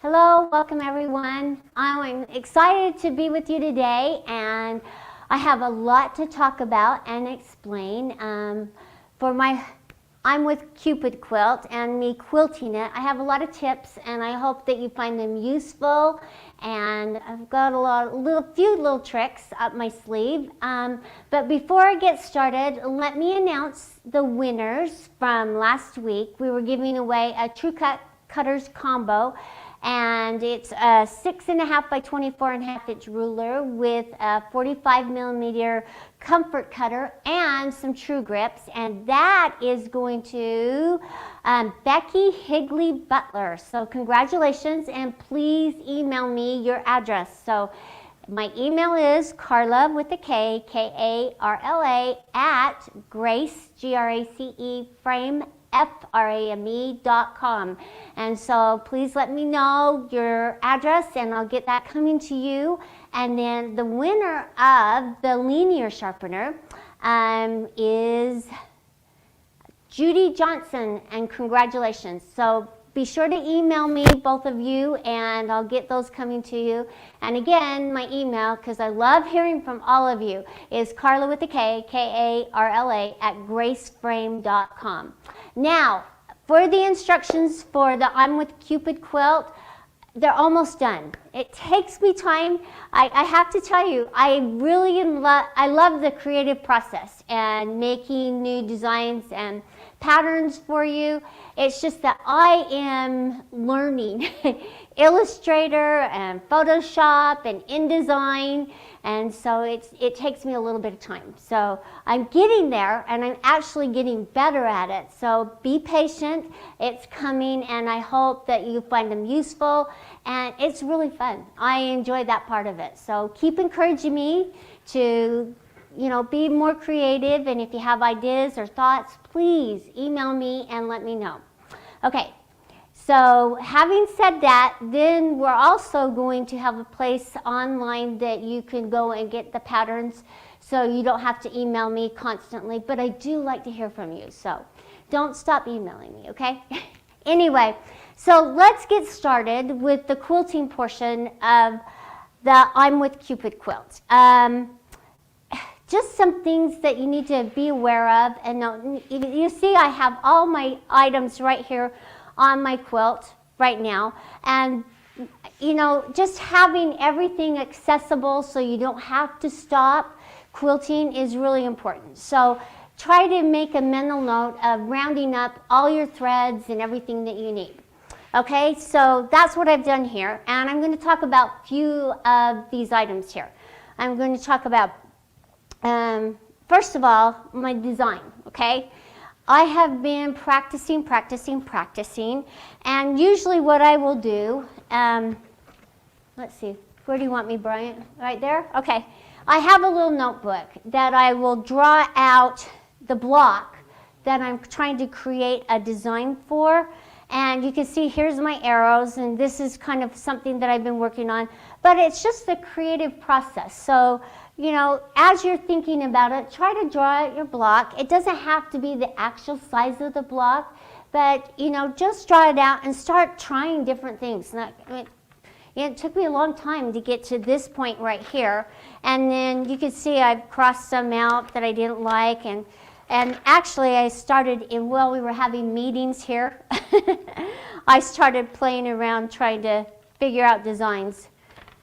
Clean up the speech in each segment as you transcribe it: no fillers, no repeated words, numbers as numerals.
Hello, welcome everyone. I'm excited to be with you today, and I have a lot to talk about and explain. I'm with Q-Pid Quilt and me quilting it. I have a lot of tips, and I hope that you find them useful. And I've got a few little tricks up my sleeve. But before I get started, let me announce the winners from last week. We were giving away a True Cut Cutters combo. And it's a 6.5 by 24.5 inch ruler with a 45 millimeter comfort cutter and some true grips, and that is going to Becky Higley Butler. So congratulations, and please email me your address. So my email is Karla with a K, Karla at Grace, Grace frame frame.com. And so please let me know your address and I'll get that coming to you. And then the winner of the linear sharpener is Judy Johnson, and congratulations. So be sure to email me, both of you, and I'll get those coming to you. And again, my email, because I love hearing from all of you, is Karla with a K, Karla at graceframe.com. Now, for the instructions for the I'm with Q-Pid quilt, they're almost done. It takes me time. I have to tell you, I love the creative process and making new designs and patterns for you. It's just that I am learning Illustrator and Photoshop and InDesign, and so it takes me a little bit of time. So I'm getting there, and I'm actually getting better at it. So be patient. It's coming, and I hope that you find them useful, and it's really fun. I enjoy that part of it. So keep encouraging me to be more creative, and if you have ideas or thoughts, please email me and let me know. Okay, so having said that, then we're also going to have a place online that you can go and get the patterns, so you don't have to email me constantly, but I do like to hear from you, so don't stop emailing me, okay? Anyway, so let's get started with the quilting portion of the I'm with Q-Pid quilt. Just some things that you need to be aware of, and know. You see I have all my items right here on my quilt right now, and just having everything accessible so you don't have to stop quilting is really important. So try to make a mental note of rounding up all your threads and everything that you need. Okay, so that's what I've done here, and I'm going to talk about a few of these items here. I'm going to talk about first of all, my design, okay? I have been practicing, and usually what I will do, let's see, where do you want me, Bryant? Right there? Okay. I have a little notebook that I will draw out the block that I'm trying to create a design for, and you can see here's my arrows, and this is kind of something that I've been working on, but it's just the creative process. So as you're thinking about it, try to draw out your block. It doesn't have to be the actual size of the block, but just draw it out and start trying different things. It took me a long time to get to this point right here, and then you can see I've crossed some out that I didn't like, and actually I started while we were having meetings here, I started playing around trying to figure out designs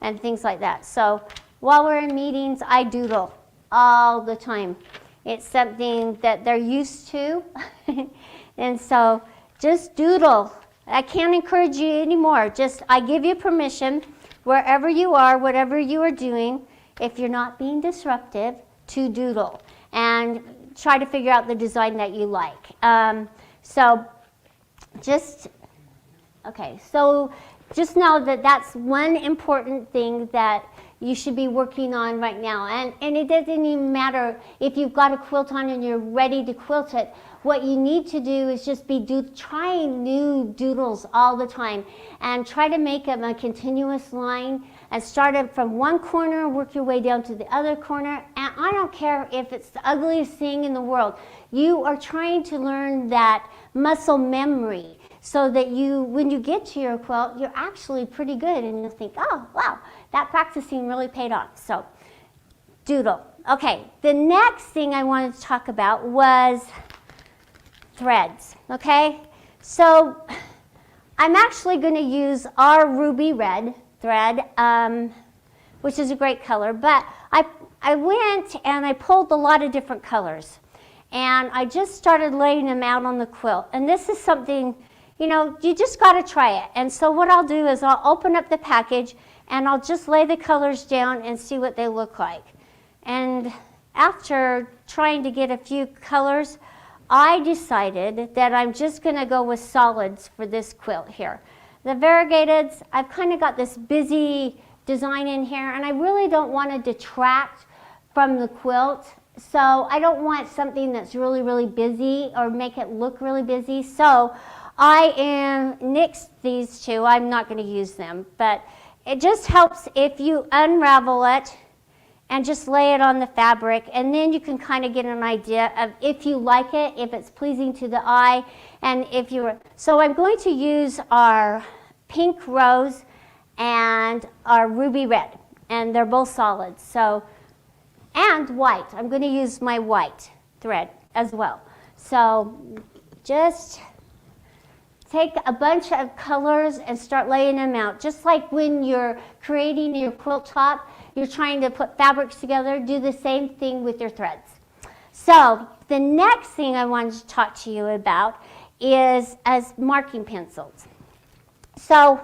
and things like that. So while we're in meetings, I doodle all the time. It's something that they're used to. And so just doodle. I can't encourage you anymore. I give you permission, wherever you are, whatever you are doing, if you're not being disruptive, to doodle and try to figure out the design that you like. So just know that that's one important thing that you should be working on right now. And it doesn't even matter if you've got a quilt on and you're ready to quilt it. What you need to do is just be trying new doodles all the time, and try to make them a continuous line, and start it from one corner, work your way down to the other corner. And I don't care if it's the ugliest thing in the world. You are trying to learn that muscle memory. so that when you get to your quilt, you're actually pretty good and you'll think, oh, wow, that practicing really paid off. So doodle. Okay, the next thing I wanted to talk about was threads, okay? So I'm actually going to use our ruby red thread, which is a great color, but I went and I pulled a lot of different colors, and I just started laying them out on the quilt. And this is something, you know, you just got to try it. And so what I'll do is I'll open up the package and I'll just lay the colors down and see what they look like. And after trying to get a few colors, I decided that I'm just going to go with solids for this quilt here. The variegateds, I've kind of got this busy design in here, and I really don't want to detract from the quilt. So I don't want something that's really, really busy or make it look really busy. So I nixed these two. I'm not going to use them, but it just helps if you unravel it and just lay it on the fabric, and then you can kind of get an idea of if you like it, if it's pleasing to the eye, and if you're. So I'm going to use our pink rose and our ruby red, and they're both solids. So, and white. I'm going to use my white thread as well. So just take a bunch of colors and start laying them out. Just like when you're creating your quilt top, you're trying to put fabrics together, do the same thing with your threads. So the next thing I wanted to talk to you about is as marking pencils. So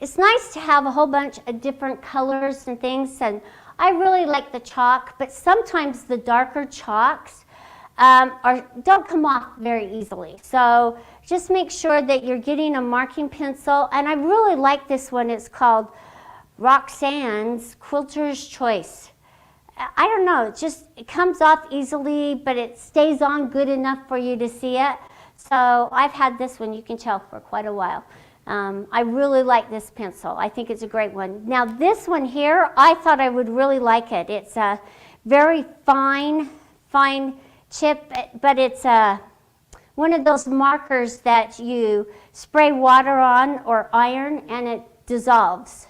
it's nice to have a whole bunch of different colors and things, and I really like the chalk, but sometimes the darker chalks don't come off very easily. So just make sure that you're getting a marking pencil, and I really like this one. It's called Roxanne's Quilter's Choice. I don't know, it comes off easily, but it stays on good enough for you to see it. So I've had this one, you can tell, for quite a while. I really like this pencil. I think it's a great one. Now this one here, I thought I would really like it. It's a very fine chip, but it's one of those markers that you spray water on or iron and it dissolves.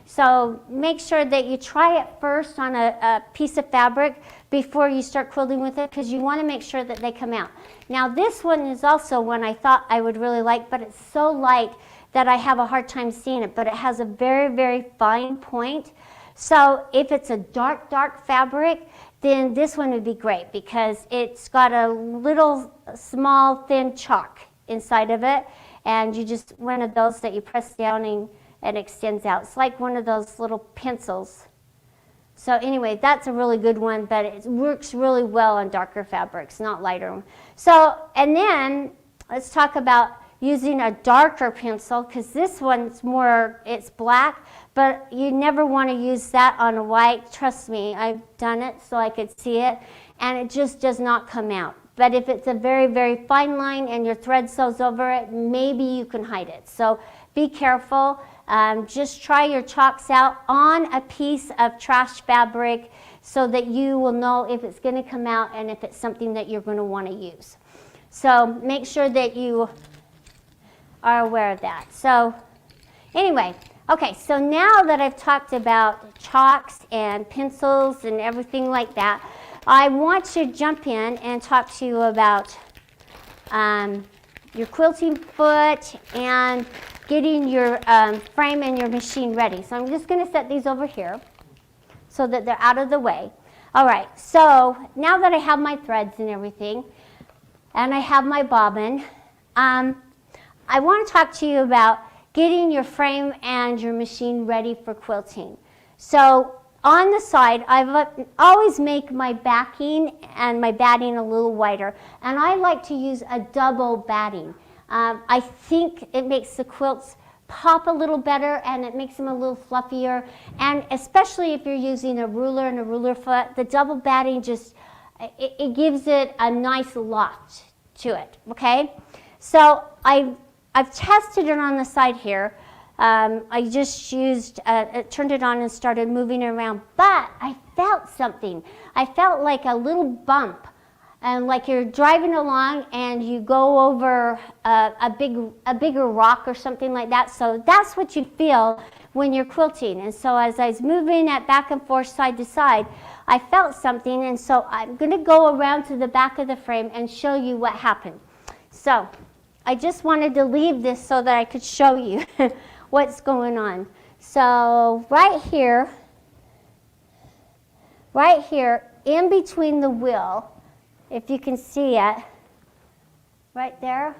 So make sure that you try it first on a piece of fabric before you start quilting with it, because you want to make sure that they come out. Now this one is also one I thought I would really like, but it's so light that I have a hard time seeing it, but it has a very, very fine point. So if it's a dark fabric, then this one would be great because it's got a little small thin chalk inside of it, and you just, one of those that you press down and it extends out. It's like one of those little pencils. So anyway, that's a really good one, but it works really well on darker fabrics, not lighter. So, and then let's talk about using a darker pencil, because this one's more, it's black, but you never want to use that on a white. Trust me, I've done it so I could see it, and it just does not come out. But if it's a very, very fine line and your thread sews over it, maybe you can hide it. So be careful. Just try your chalks out on a piece of trash fabric so that you will know if it's going to come out and if it's something that you're going to want to use. So make sure that you are aware of that. So anyway, okay, so now that I've talked about chalks and pencils and everything like that, I want to jump in and talk to you about your quilting foot and getting your frame and your machine ready. So I'm just going to set these over here so that they're out of the way. All right, so now that I have my threads and everything, and I have my bobbin, I want to talk to you about getting your frame and your machine ready for quilting. So on the side, I always make my backing and my batting a little wider, and I like to use a double batting. I think it makes the quilts pop a little better and it makes them a little fluffier, and especially if you're using a ruler and a ruler foot, the double batting just, it gives it a nice loft to it, okay? So I've tested it on the side here. I just turned it on and started moving it around, but I felt something. I felt like a little bump and like you're driving along and you go over a bigger rock or something like that. So that's what you feel when you're quilting. And so as I was moving it back and forth side to side, I felt something, and so I'm going to go around to the back of the frame and show you what happened. So I just wanted to leave this so that I could show you what's going on. So right here in between the wheel, if you can see it, right there,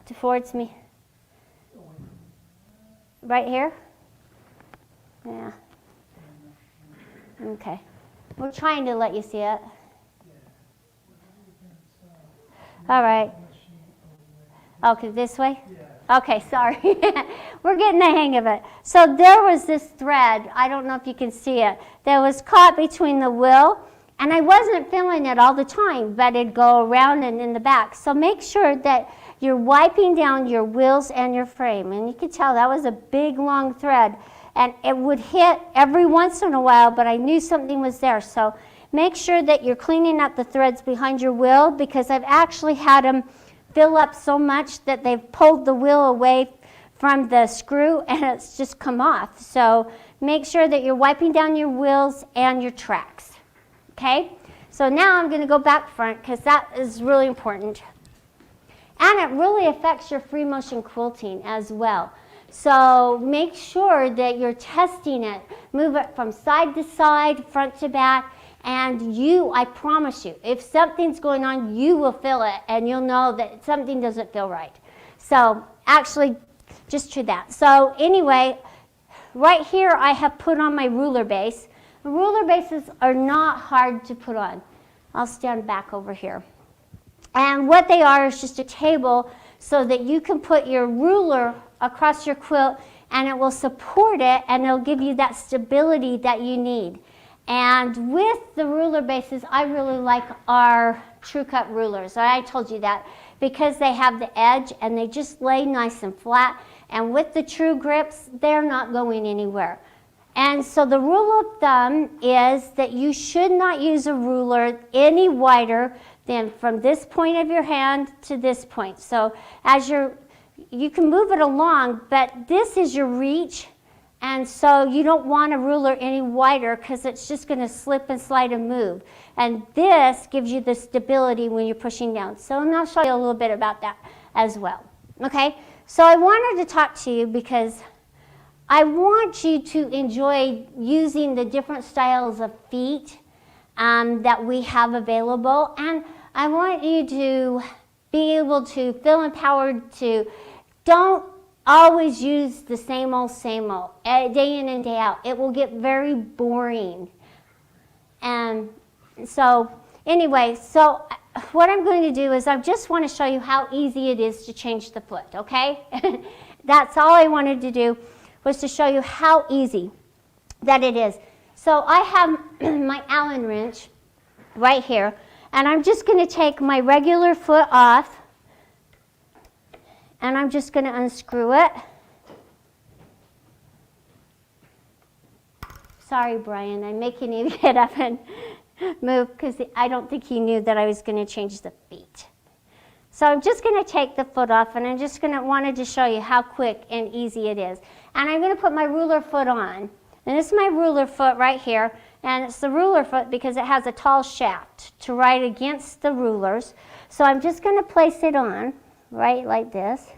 towards me, right here, yeah, okay, we're trying to let you see it. All right, okay, this way? Okay, sorry. We're getting the hang of it. So there was this thread, I don't know if you can see it, that was caught between the wheel, and I wasn't feeling it all the time, but it'd go around and in the back. So make sure that you're wiping down your wheels and your frame. And you can tell that was a big, long thread, and it would hit every once in a while, but I knew something was there. So make sure that you're cleaning up the threads behind your wheel, because I've actually had them fill up so much that they've pulled the wheel away from the screw and it's just come off. So make sure that you're wiping down your wheels and your tracks. Okay? So now I'm going to go back front because that is really important. And it really affects your free motion quilting as well. So make sure that you're testing it. Move it from side to side, front to back. And I promise you, if something's going on, you will feel it, and you'll know that something doesn't feel right. So actually, just do that. So anyway, right here I have put on my ruler base. Ruler bases are not hard to put on. I'll stand back over here. And what they are is just a table so that you can put your ruler across your quilt, and it will support it, and it'll give you that stability that you need. And with the ruler bases, I really like our True Cut rulers. I told you that because they have the edge and they just lay nice and flat. And with the True Grips, they're not going anywhere. And so the rule of thumb is that you should not use a ruler any wider than from this point of your hand to this point. So as you can move it along, but this is your reach. And so you don't want a ruler any wider because it's just going to slip and slide and move. And this gives you the stability when you're pushing down. So I'll show you a little bit about that as well. Okay, so I wanted to talk to you because I want you to enjoy using the different styles of feet that we have available. And I want you to be able to feel empowered to don't always use the same old, day in and day out. It will get very boring. And so anyway, so what I'm going to do is I just want to show you how easy it is to change the foot, okay? That's all I wanted to do, was to show you how easy that it is. So I have my Allen wrench right here, and I'm just going to take my regular foot off, and I'm just going to unscrew it. Sorry, Brian, I'm making you get up and move because I don't think he knew that I was going to change the feet. So I'm just going to take the foot off, and I'm just wanted to show you how quick and easy it is. And I'm going to put my ruler foot on. And this is my ruler foot right here, and it's the ruler foot because it has a tall shaft to ride against the rulers. So I'm just going to place it on. Right like this.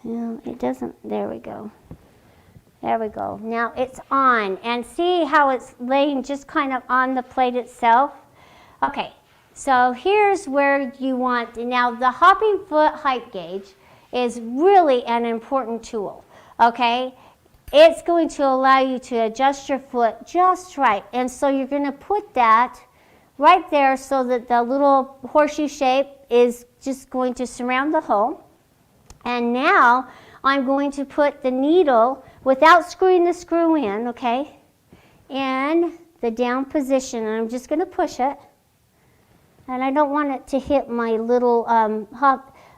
No, it doesn't. There we go. There we go. Now it's on. And see how it's laying just kind of on the plate itself? Okay, so here's where you want. Now the hopping foot height gauge is really an important tool, okay? It's going to allow you to adjust your foot just right. And so you're going to put that right there so that the little horseshoe shape is just going to surround the hole. And now I'm going to put the needle, without screwing the screw in, okay, in the down position. And I'm just going to push it. And I don't want it to hit my little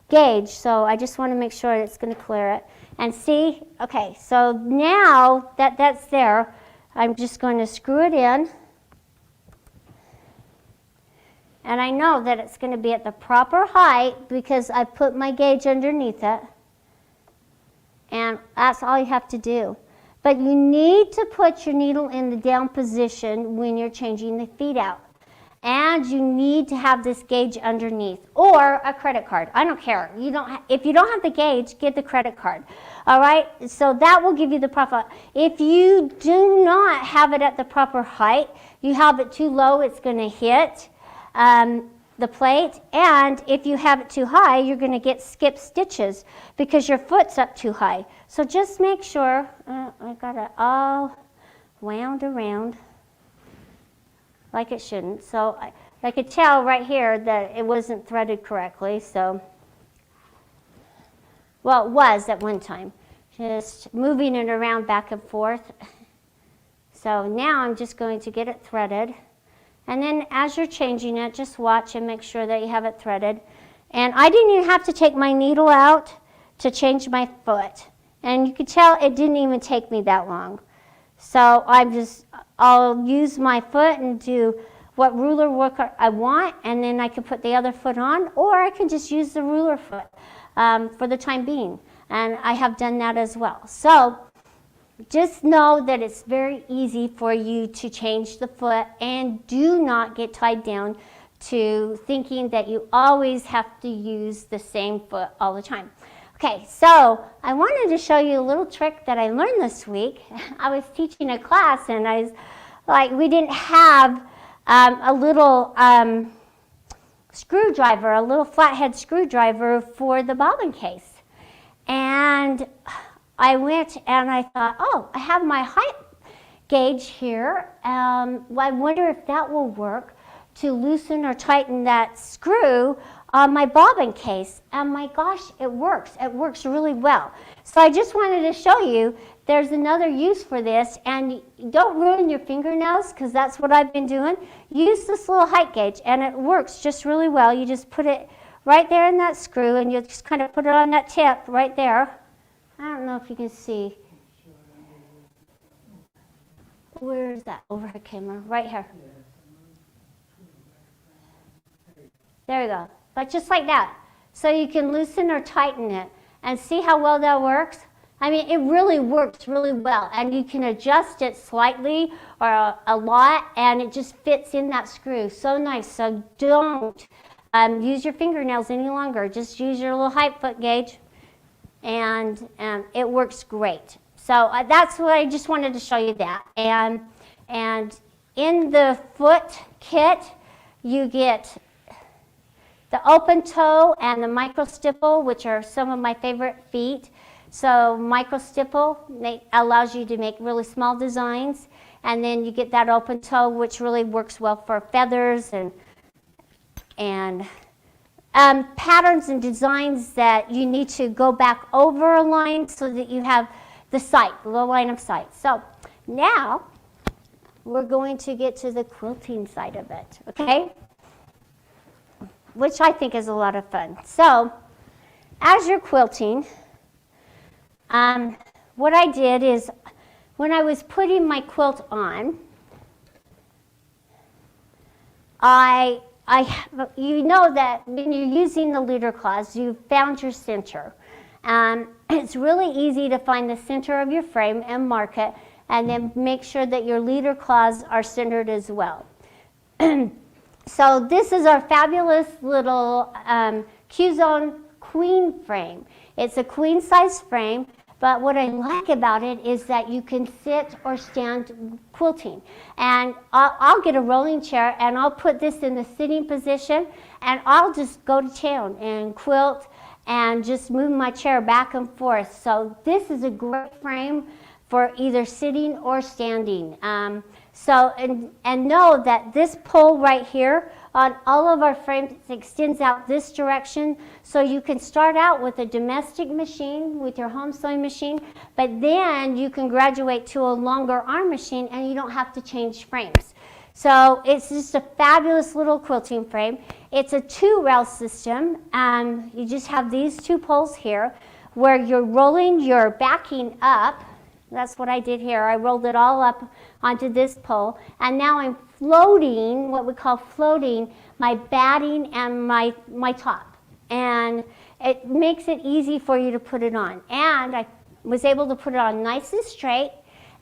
gauge, so I just want to make sure it's going to clear it. And see, okay, so now that that's there, I'm just going to screw it in. And I know that it's going to be at the proper height because I put my gauge underneath it. And that's all you have to do. But you need to put your needle in the down position when you're changing the feet out. And you need to have this gauge underneath or a credit card. I don't care. If you don't have the gauge, get the credit card. All right? So that will give you the proper. If you do not have it at the proper height, you have it too low, it's going to hit the plate. And if you have it too high, you're going to get skip stitches because your foot's up too high. So just make sure. I got it all wound around like it shouldn't. So I could tell right here that it wasn't threaded correctly. So, well, it was at one time. Just moving it around back and forth. So now I'm just going to get it threaded. And then as you're changing it, just watch and make sure that you have it threaded. And I didn't even have to take my needle out to change my foot. And you could tell it didn't even take me that long. So I'll use my foot and do what ruler work I want, and then I can put the other foot on, or I can just use the ruler foot for the time being. And I have done that as well. So just know that it's very easy for you to change the foot, and do not get tied down to thinking that you always have to use the same foot all the time. Okay, so I wanted to show you a little trick that I learned this week. I was teaching a class, and we didn't have a little screwdriver, a little flathead screwdriver for the bobbin case. And I went and I thought, oh, I have my height gauge here. I wonder if that will work to loosen or tighten that screw on my bobbin case. And my gosh, it works. It works really well. So I just wanted to show you there's another use for this, and don't ruin your fingernails because that's what I've been doing. Use this little height gauge and it works just really well. You just put it right there in that screw and you just kind of put it on that tip right there. I don't know if you can see. Where is that overhead camera? Right here. There you go. But just like that. So you can loosen or tighten it. And see how well that works? I mean, it really works really well. And you can adjust it slightly or a lot, and it just fits in that screw. So nice. So don't use your fingernails any longer. Just use your little height foot gauge. And it works great. So that's what I just wanted to show you that. And in the foot kit, you get the open toe and the micro stipple, which are some of my favorite feet. So micro stipple allows you to make really small designs. And then you get that open toe, which really works well for feathers and patterns and designs that you need to go back over a line so that you have the line of sight. So now we're going to get to the quilting side of it, okay? Which I think is a lot of fun. So as you're quilting, what I did is when I was putting my quilt on, you know that when you're using the leader claws, you've found your center. It's really easy to find the center of your frame and mark it, and then make sure that your leader claws are centered as well. So this is our fabulous little Q-Zone queen frame. It's a queen size frame, but what I like about it is that you can sit or stand quilting. And I'll get a rolling chair and I'll put this in the sitting position, and I'll just go to town and quilt and just move my chair back and forth. So this is a great frame for either sitting or standing. And know that this pole right here on all of our frames extends out this direction, so you can start out with a domestic machine, with your home sewing machine, but then you can graduate to a longer arm machine and you don't have to change frames. So it's just a fabulous little quilting frame. It's a 2-rail system. You just have these 2 poles here where you're rolling your backing up. That's what I did here. I rolled it all up onto this pole, and now I'm floating, what we call floating, my batting and my top. And it makes it easy for you to put it on. And I was able to put it on nice and straight,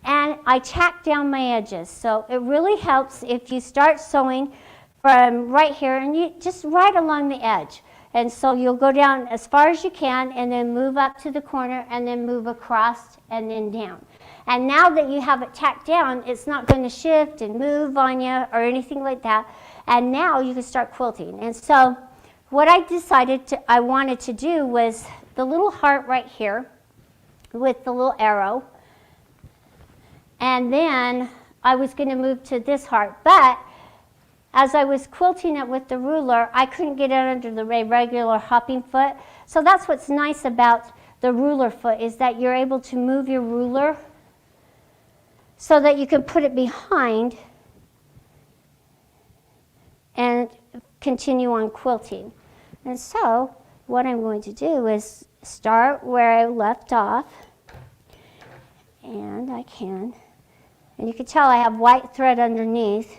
and I tacked down my edges. So it really helps if you start sewing from right here and you just right along the edge. And so you'll go down as far as you can and then move up to the corner and then move across and then down. And now that you have it tacked down, it's not going to shift and move on you or anything like that. And now you can start quilting. And so what I decided I wanted to do was the little heart right here with the little arrow. And then I was going to move to this heart. But as I was quilting it with the ruler, I couldn't get it under the regular hopping foot. So that's what's nice about the ruler foot, is that you're able to move your ruler so that you can put it behind and continue on quilting. And so what I'm going to do is start where I left off, and and you can tell I have white thread underneath.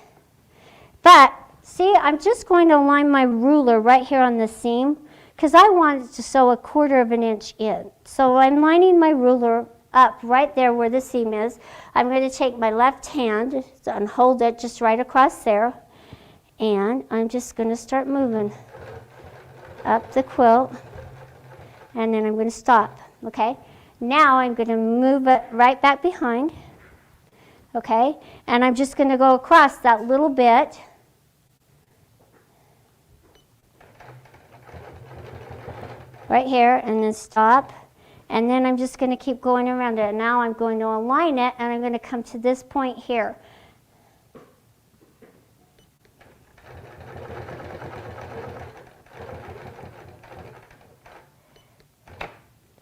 But see, I'm just going to line my ruler right here on the seam because I wanted to sew a 1/4 of an inch in. So I'm lining my ruler up right there where the seam is. I'm going to take my left hand and hold it just right across there. And I'm just going to start moving up the quilt. And then I'm going to stop, okay? Now I'm going to move it right back behind, okay? And I'm just going to go across that little bit. Right here, and then stop. And then I'm just going to keep going around it. Now I'm going to align it, and I'm going to come to this point here.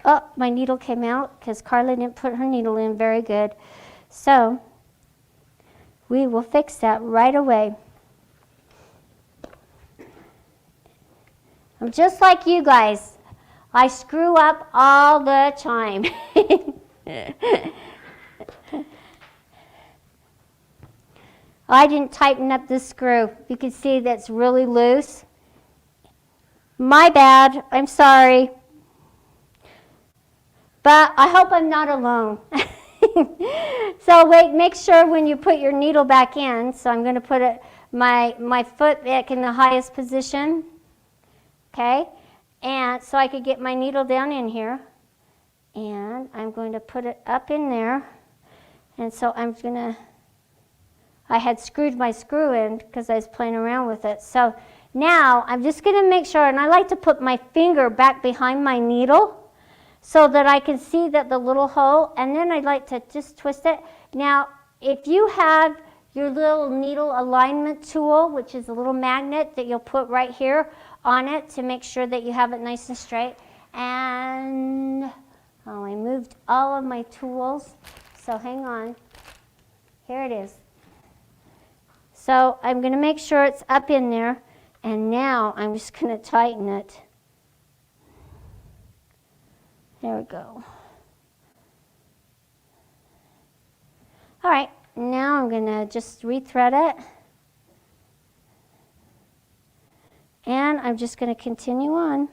Oh, my needle came out because Karla didn't put her needle in very good. So we will fix that right away. I'm just like you guys. I screw up all the time. I didn't tighten up this screw. You can see that's really loose. My bad. I'm sorry. But I hope I'm not alone. So wait, make sure when you put your needle back in, so I'm going to put my foot back in the highest position. Okay? And so I could get my needle down in here. And I'm going to put it up in there. And so I had screwed my screw in because I was playing around with it. So now I'm just going to make sure, and I like to put my finger back behind my needle so that I can see that the little hole, and then I'd like to just twist it. Now, if you have your little needle alignment tool, which is a little magnet that you'll put right here on it to make sure that you have it nice and straight. And I moved all of my tools, so hang on. Here it is. So I'm going to make sure it's up in there, and now I'm just going to tighten it. There we go. All right, now I'm going to just rethread it. And I'm just going to continue on.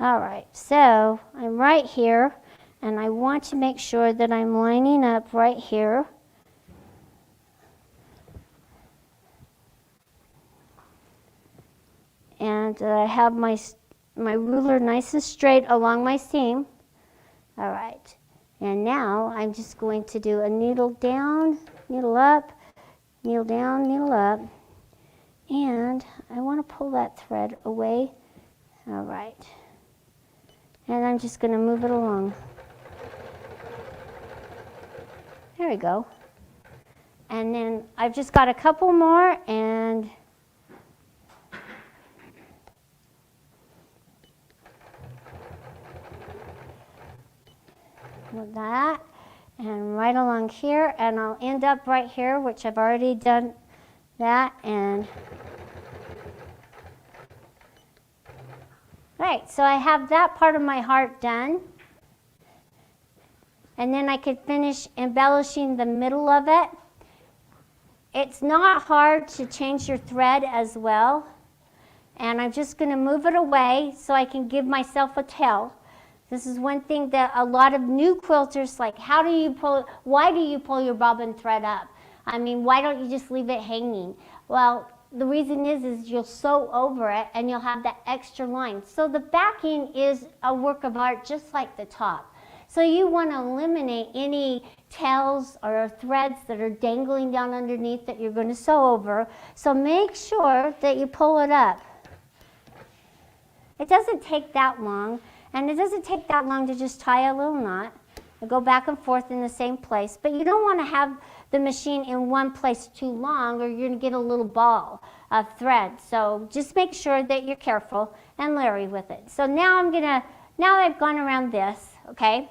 All right, so I'm right here, and I want to make sure that I'm lining up right here. And I have my ruler nice and straight along my seam. All right, and now I'm just going to do a needle down, needle up, needle down, needle up, and I want to pull that thread away. All right, and I'm just going to move it along. There we go. And then I've just got a couple more, and with that, and right along here, and I'll end up right here, which I've already done that. And right, so I have that part of my heart done. And then I could finish embellishing the middle of it. It's not hard to change your thread as well. And I'm just going to move it away so I can give myself a tail. This is one thing that a lot of new quilters like, why do you pull your bobbin thread up? I mean, why don't you just leave it hanging? Well, the reason is you'll sew over it and you'll have that extra line. So the backing is a work of art just like the top. So you want to eliminate any tails or threads that are dangling down underneath that you're going to sew over. So make sure that you pull it up. It doesn't take that long, and it doesn't take that long to just tie a little knot and go back and forth in the same place. But you don't want to have the machine in one place too long or you're going to get a little ball of thread. So just make sure that you're careful and leery with it. So now now I've gone around this, okay?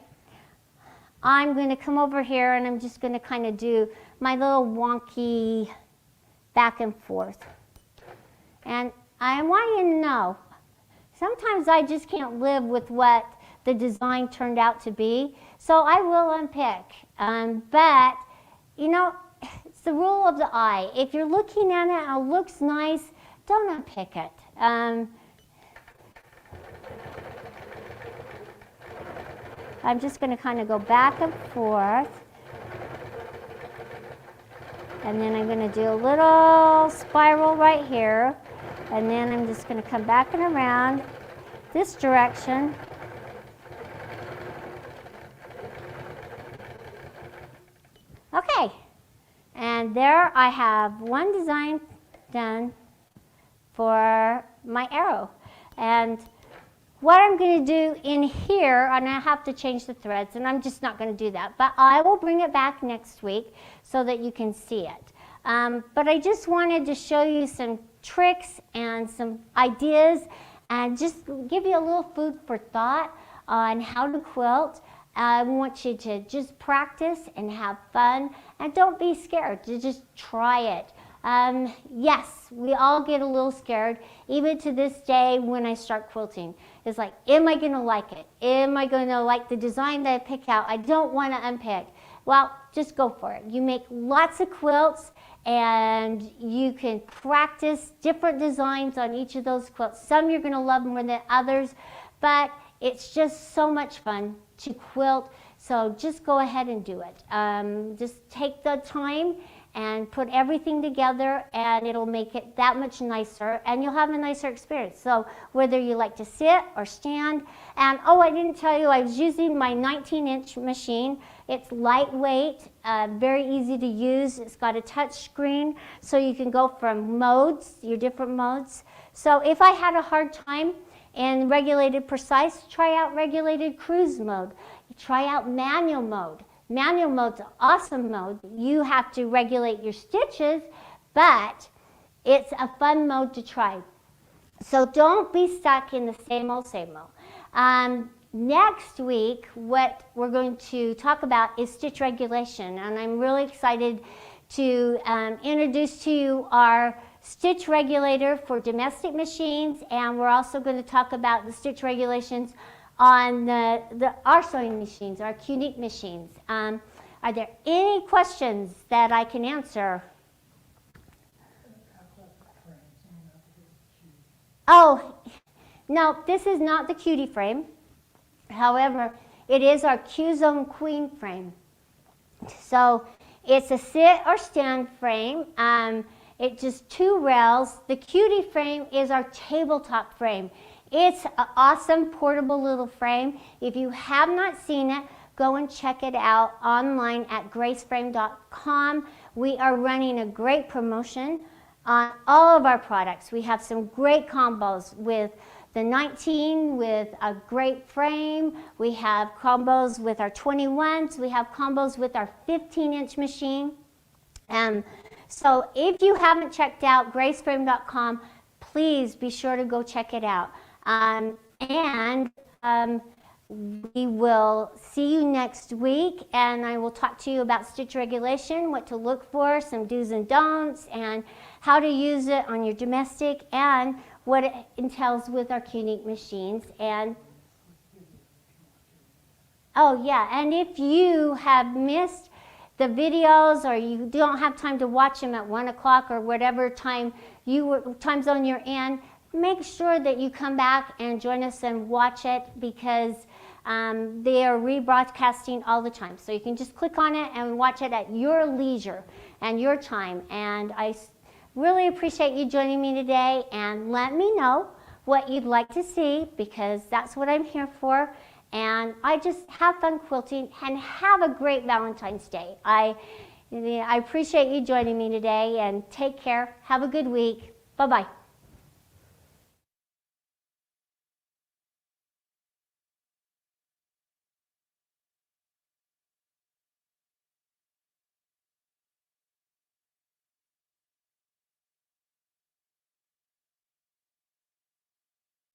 I'm going to come over here and I'm just going to kind of do my little wonky back and forth. And I want you to know, sometimes I just can't live with what the design turned out to be, so I will unpick. But, you know, it's the rule of the eye. If you're looking at it and it looks nice, don't unpick it. I'm just going to kind of go back and forth. And then I'm going to do a little spiral right here. And then I'm just going to come back and around this direction. Okay. And there I have one design done for my arrow. And what I'm going to do in here, and I have to change the threads, and I'm just not going to do that, but I will bring it back next week so that you can see it. But I just wanted to show you some tricks and some ideas and just give you a little food for thought on how to quilt. I want you to just practice and have fun, and don't be scared to just try it. Yes, we all get a little scared, even to this day when I start quilting. It's like, am I going to like it? Am I going to like the design that I pick out? I don't want to unpick. Well, just go for it. You make lots of quilts and you can practice different designs on each of those quilts. Some you're going to love more than others, but it's just so much fun to quilt. So just go ahead and do it. Just take the time and put everything together, and it'll make it that much nicer, and you'll have a nicer experience. So whether you like to sit or stand, and oh, I didn't tell you, I was using my 19-inch machine. It's lightweight, very easy to use. It's got a touch screen, so you can go from modes, your different modes. So if I had a hard time in regulated precise, try out regulated cruise mode. Try out manual mode. Manual mode's an awesome mode. You have to regulate your stitches, but it's a fun mode to try. So don't be stuck in the same old, same old. Next week, what we're going to talk about is stitch regulation, and I'm really excited to introduce to you our stitch regulator for domestic machines, and we're also going to talk about the stitch regulations on our sewing machines, our Q-Knit machines. Are there any questions that I can answer? Oh, no, this is not the cutie frame. However, it is our Q-Zone Queen frame. So it's a sit or stand frame. It's just 2 rails. The cutie frame is our tabletop frame. It's an awesome portable little frame. If you have not seen it, go and check it out online at graceframe.com. We are running a great promotion on all of our products. We have some great combos with the 19 with a great frame. We have combos with our 21s. We have combos with our 15-inch machine. So if you haven't checked out graceframe.com, please be sure to go check it out. we will see you next week, and I will talk to you about stitch regulation, what to look for, some do's and don'ts, and how to use it on your domestic, and what it entails with our Q-Knit machines. And oh yeah, and if you have missed the videos or you don't have time to watch them at 1 o'clock or whatever time zone you're in, make sure that you come back and join us and watch it, because they are rebroadcasting all the time. So you can just click on it and watch it at your leisure and your time. And I really appreciate you joining me today, and let me know what you'd like to see, because that's what I'm here for. And I just have fun quilting, and have a great Valentine's Day. I appreciate you joining me today, and take care. Have a good week. Bye-bye.